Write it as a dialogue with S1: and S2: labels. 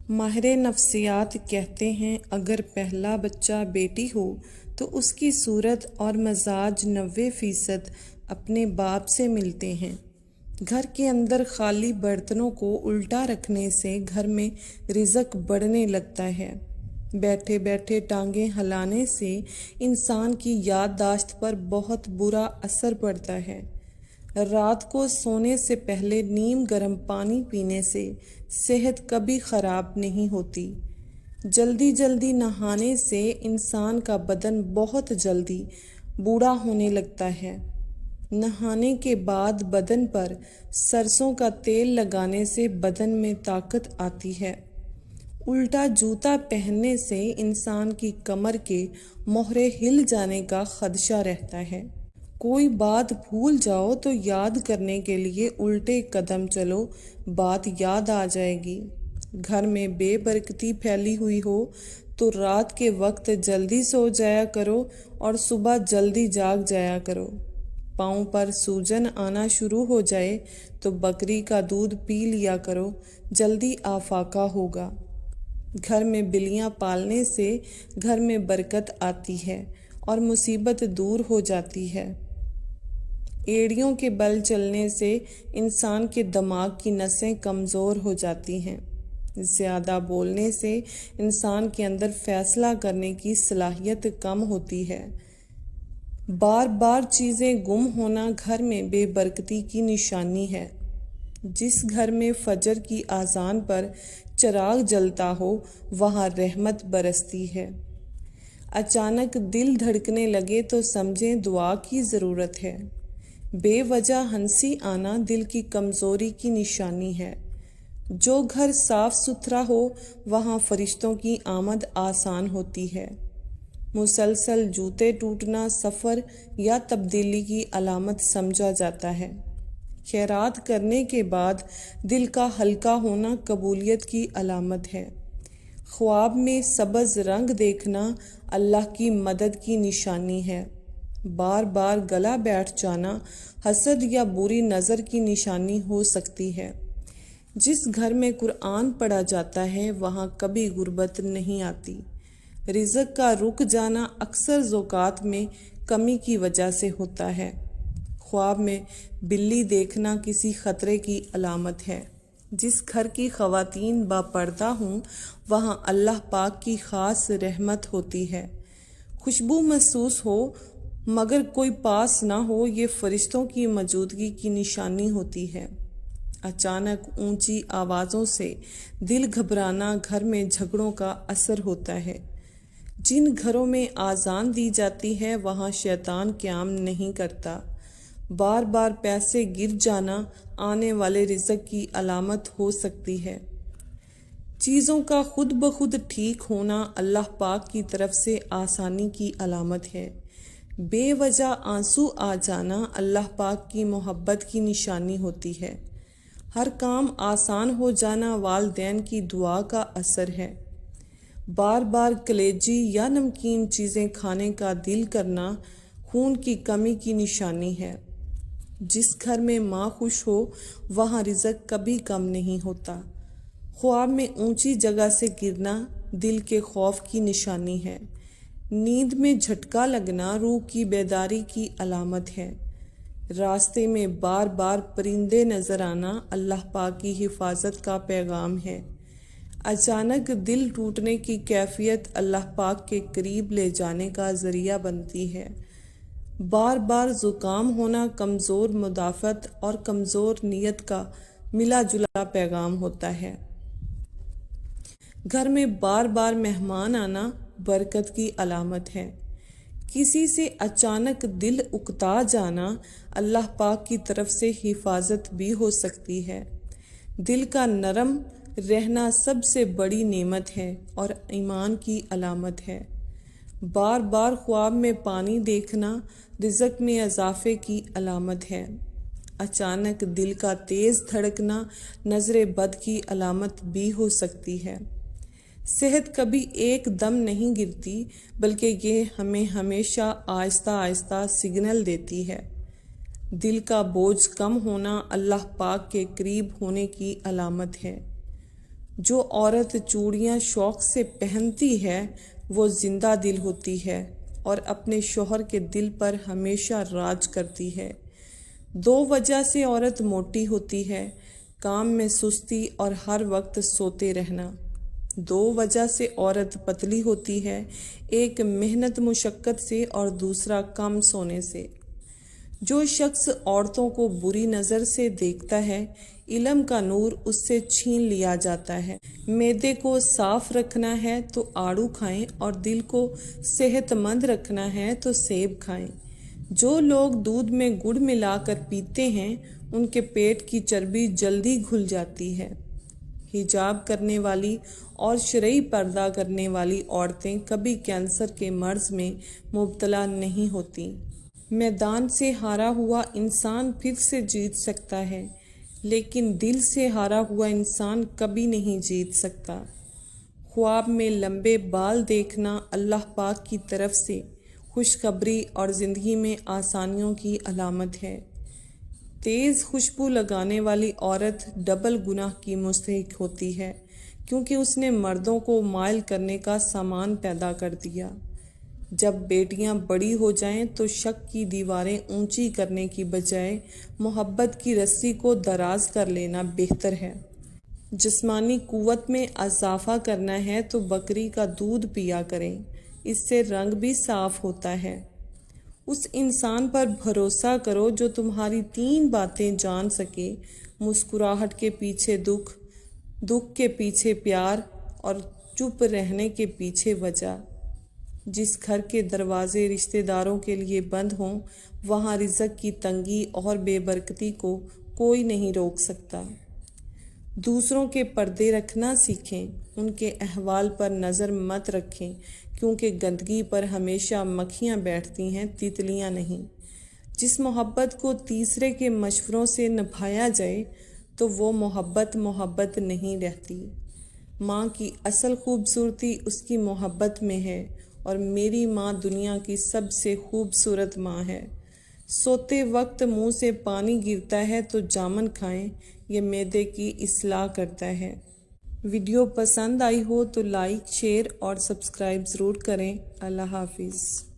S1: ماہر نفسیات کہتے ہیں اگر پہلا بچہ بیٹی ہو تو اس کی صورت اور مزاج 90% اپنے باپ سے ملتے ہیں۔ گھر کے اندر خالی برتنوں کو الٹا رکھنے سے گھر میں رزق بڑھنے لگتا ہے۔ بیٹھے بیٹھے ٹانگیں ہلانے سے انسان کی یادداشت پر بہت برا اثر پڑتا ہے۔ رات کو سونے سے پہلے نیم گرم پانی پینے سے صحت کبھی خراب نہیں ہوتی۔ جلدی جلدی نہانے سے انسان کا بدن بہت جلدی بوڑھا ہونے لگتا ہے۔ نہانے کے بعد بدن پر سرسوں کا تیل لگانے سے بدن میں طاقت آتی ہے۔ الٹا جوتا پہننے سے انسان کی کمر کے موہرے ہل جانے کا خدشہ رہتا ہے۔ کوئی بات بھول جاؤ تو یاد کرنے کے لیے الٹے قدم چلو، بات یاد آ جائے گی۔ گھر میں بے برکتی پھیلی ہوئی ہو تو رات کے وقت جلدی سو جایا کرو اور صبح جلدی جاگ جایا کرو۔ پاؤں پر سوجن آنا شروع ہو جائے تو بکری کا دودھ پی لیا کرو، جلدی آفاقہ ہوگا۔ گھر میں بلیاں پالنے سے گھر میں برکت آتی ہے اور مصیبت دور ہو جاتی ہے۔ ایڑیوں کے بل چلنے سے انسان کے دماغ کی نسیں کمزور ہو جاتی ہیں۔ زیادہ بولنے سے انسان کے اندر فیصلہ کرنے کی صلاحیت کم ہوتی ہے۔ بار بار چیزیں گم ہونا گھر میں بے برکتی کی نشانی ہے۔ جس گھر میں فجر کی اذان پر چراغ جلتا ہو وہاں رحمت برستی ہے۔ اچانک دل دھڑکنے لگے تو سمجھیں دعا کی ضرورت ہے۔ بے وجہ ہنسی آنا دل کی کمزوری کی نشانی ہے۔ جو گھر صاف ستھرا ہو وہاں فرشتوں کی آمد آسان ہوتی ہے۔ مسلسل جوتے ٹوٹنا سفر یا تبدیلی کی علامت سمجھا جاتا ہے۔ خیرات کرنے کے بعد دل کا ہلکا ہونا قبولیت کی علامت ہے۔ خواب میں سبز رنگ دیکھنا اللہ کی مدد کی نشانی ہے۔ بار بار گلا بیٹھ جانا حسد یا بری نظر کی نشانی ہو سکتی ہے۔ جس گھر میں قرآن پڑھا جاتا ہے وہاں کبھی غربت نہیں آتی۔ رزق کا رک جانا اکثر اوقات میں کمی کی وجہ سے ہوتا ہے۔ خواب میں بلی دیکھنا کسی خطرے کی علامت ہے۔ جس گھر کی خواتین باپردہ ہوں وہاں اللہ پاک کی خاص رحمت ہوتی ہے۔ خوشبو محسوس ہو مگر کوئی پاس نہ ہو یہ فرشتوں کی موجودگی کی نشانی ہوتی ہے۔ اچانک اونچی آوازوں سے دل گھبرانا گھر میں جھگڑوں کا اثر ہوتا ہے۔ جن گھروں میں اذان دی جاتی ہے وہاں شیطان قیام نہیں کرتا۔ بار بار پیسے گر جانا آنے والے رزق کی علامت ہو سکتی ہے۔ چیزوں کا خود بخود ٹھیک ہونا اللہ پاک کی طرف سے آسانی کی علامت ہے۔ بے وجہ آنسو آ جانا اللہ پاک کی محبت کی نشانی ہوتی ہے۔ ہر کام آسان ہو جانا والدین کی دعا کا اثر ہے۔ بار بار کلیجی یا نمکین چیزیں کھانے کا دل کرنا خون کی کمی کی نشانی ہے۔ جس گھر میں ماں خوش ہو وہاں رزق کبھی کم نہیں ہوتا۔ خواب میں اونچی جگہ سے گرنا دل کے خوف کی نشانی ہے۔ نیند میں جھٹکا لگنا روح کی بیداری کی علامت ہے۔ راستے میں بار بار پرندے نظر آنا اللہ پاک کی حفاظت کا پیغام ہے۔ اچانک دل ٹوٹنے کی کیفیت اللہ پاک کے قریب لے جانے کا ذریعہ بنتی ہے۔ بار بار زکام ہونا کمزور مدافعت اور کمزور نیت کا ملا جلا پیغام ہوتا ہے۔ گھر میں بار بار مہمان آنا برکت کی علامت ہے۔ کسی سے اچانک دل اکتا جانا اللہ پاک کی طرف سے حفاظت بھی ہو سکتی ہے۔ دل کا نرم رہنا سب سے بڑی نعمت ہے اور ایمان کی علامت ہے۔ بار بار خواب میں پانی دیکھنا رزق میں اضافے کی علامت ہے۔ اچانک دل کا تیز دھڑکنا نظر بد کی علامت بھی ہو سکتی ہے۔ صحت کبھی ایک دم نہیں گرتی بلکہ یہ ہمیں ہمیشہ آہستہ آہستہ سگنل دیتی ہے۔ دل کا بوجھ کم ہونا اللہ پاک کے قریب ہونے کی علامت ہے۔ جو عورت چوڑیاں شوق سے پہنتی ہے وہ زندہ دل ہوتی ہے اور اپنے شوہر کے دل پر ہمیشہ راج کرتی ہے۔ 2 وجہ سے عورت موٹی ہوتی ہے: کام میں سستی اور ہر وقت سوتے رہنا۔ 2 وجہ سے عورت پتلی ہوتی ہے: ایک محنت مشقت سے اور دوسرا کم سونے سے۔ جو شخص عورتوں کو بری نظر سے دیکھتا ہے، علم کا نور اس سے چھین لیا جاتا ہے۔ معدے کو صاف رکھنا ہے تو آڑو کھائیں اور دل کو صحت مند رکھنا ہے تو سیب کھائیں۔ جو لوگ دودھ میں گڑ ملا کر پیتے ہیں ان کے پیٹ کی چربی جلدی گھل جاتی ہے۔ حجاب کرنے والی اور شرعی پردہ کرنے والی عورتیں کبھی کینسر کے مرض میں مبتلا نہیں ہوتیں۔ میدان سے ہارا ہوا انسان پھر سے جیت سکتا ہے، لیکن دل سے ہارا ہوا انسان کبھی نہیں جیت سکتا۔ خواب میں لمبے بال دیکھنا اللہ پاک کی طرف سے خوشخبری اور زندگی میں آسانیوں کی علامت ہے۔ تیز خوشبو لگانے والی عورت ڈبل گناہ کی مستحق ہوتی ہے، کیونکہ اس نے مردوں کو مائل کرنے کا سامان پیدا کر دیا۔ جب بیٹیاں بڑی ہو جائیں تو شک کی دیواریں اونچی کرنے کی بجائے محبت کی رسی کو دراز کر لینا بہتر ہے۔ جسمانی قوت میں اضافہ کرنا ہے تو بکری کا دودھ پیا کریں، اس سے رنگ بھی صاف ہوتا ہے۔ اس انسان پر بھروسہ کرو جو تمہاری 3 باتیں جان سکے: مسکراہٹ کے پیچھے دکھ، دکھ کے پیچھے پیار اور چپ رہنے کے پیچھے وجہ۔ جس گھر کے دروازے رشتہ داروں کے لیے بند ہوں وہاں رزق کی تنگی اور بے برکتی کو کوئی نہیں روک سکتا۔ دوسروں کے پردے رکھنا سیکھیں، ان کے احوال پر نظر مت رکھیں، کیونکہ گندگی پر ہمیشہ مکھیاں بیٹھتی ہیں، تتلیاں نہیں۔ جس محبت کو تیسرے کے مشوروں سے نبھایا جائے تو وہ محبت نہیں رہتی۔ ماں کی اصل خوبصورتی اس کی محبت میں ہے، اور میری ماں دنیا کی سب سے خوبصورت ماں ہے۔ سوتے وقت منہ سے پانی گرتا ہے تو جامن کھائیں، یہ معدے کی اصلاح کرتا ہے۔ ویڈیو پسند آئی ہو تو لائک، شیئر اور سبسکرائب ضرور کریں۔ اللہ حافظ۔